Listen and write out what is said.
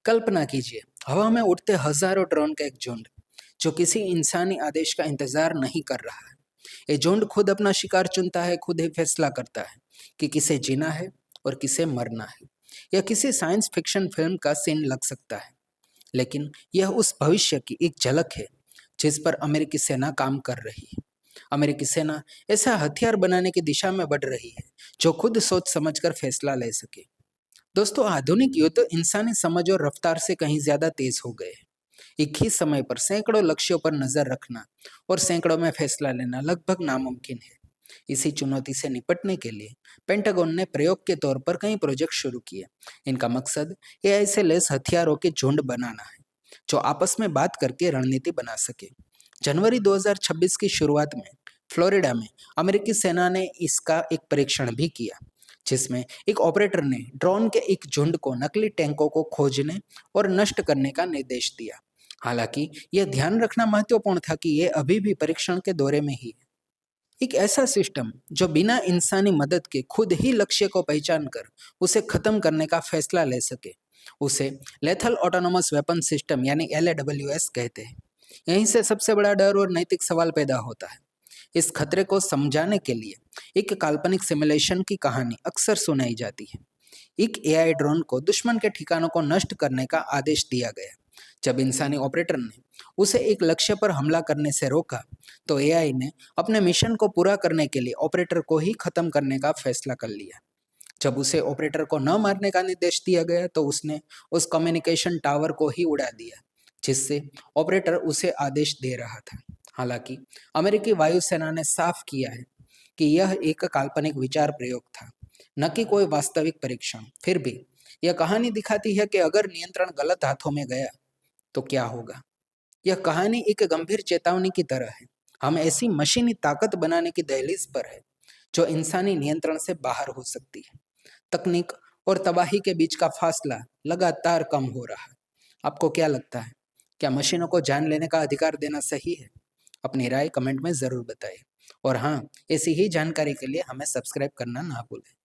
कल्पना कीजिए, हवा में उड़ते हजारों ड्रोन का एक झुंड जो किसी इंसानी आदेश का इंतजार नहीं कर रहा है। ये झुंड खुद अपना शिकार चुनता है, खुद ही फैसला करता है कि किसे जीना है और किसे मरना है। यह किसी साइंस फिक्शन फिल्म का सीन लग सकता है, लेकिन यह उस भविष्य की एक झलक है जिस पर अमेरिकी सेना काम कर रही है। अमेरिकी सेना ऐसा हथियार बनाने की दिशा में बढ़ रही है जो खुद सोच समझकर फैसला ले सके। दोस्तों, आधुनिक युद्ध इंसानी समझ और रफ्तार से कहीं ज्यादा तेज हो गए हैं। एक ही समय पर सैकड़ों लक्ष्यों पर नजर रखना और सैकड़ों में फैसला लेना लगभग नामुमकिन है। इसी चुनौती से निपटने के लिए पेंटागन ने प्रयोग के तौर पर कई प्रोजेक्ट शुरू किए। इनका मकसद एआई से लैस हथियारों के झुंड बनाना है जो आपस में बात करके रणनीति बना सके। जनवरी 2026 की शुरुआत में फ्लोरिडा में अमेरिकी सेना ने इसका एक परीक्षण भी किया, जिसमें एक ऑपरेटर ने ड्रोन के एक झुंड को नकली टैंकों को खोजने और नष्ट करने का निर्देश दिया। हालांकि यह ध्यान रखना महत्वपूर्ण था कि यह अभी भी परीक्षण के दौरे में ही है। एक ऐसा सिस्टम जो बिना इंसानी मदद के खुद ही लक्ष्य को पहचान कर उसे खत्म करने का फैसला ले सके, उसे लेथल ऑटोनोमस वेपन सिस्टम यानी LAWS कहते हैं। यहीं से सबसे बड़ा डर और नैतिक सवाल पैदा होता है। इस खतरे को समझाने के लिए एक काल्पनिक सिमुलेशन की कहानी अक्सर सुनाई जाती है। एक एआई ड्रोन को दुश्मन के ठिकानों को नष्ट करने का आदेश दिया गया। जब इंसानी ऑपरेटर ने उसे एक लक्ष्य पर हमला करने से रोका, तो एआई ने अपने मिशन को पूरा करने के लिए ऑपरेटर को ही खत्म करने का फैसला कर लिया। जब उसे ऑपरेटर को न मारने का निर्देश दिया गया, तो उसने उस कम्युनिकेशन टावर को ही उड़ा दिया जिससे ऑपरेटर उसे आदेश दे रहा था। हालांकि अमेरिकी वायुसेना ने साफ किया है कि यह एक काल्पनिक विचार प्रयोग था, न कि कोई वास्तविक परीक्षण। फिर भी यह कहानी दिखाती है कि अगर नियंत्रण गलत हाथों में गया तो क्या होगा। यह कहानी एक गंभीर चेतावनी की तरह है। हम ऐसी मशीनी ताकत बनाने की दहलीज पर है जो इंसानी नियंत्रण से बाहर हो सकती है। तकनीक और तबाही के बीच का फासला लगातार कम हो रहा है। आपको क्या लगता है? क्या मशीनों को जान लेने का अधिकार देना सही है? अपनी राय कमेंट में जरूर बताइए। और हाँ, ऐसी ही जानकारी के लिए हमें सब्सक्राइब करना ना भूलें।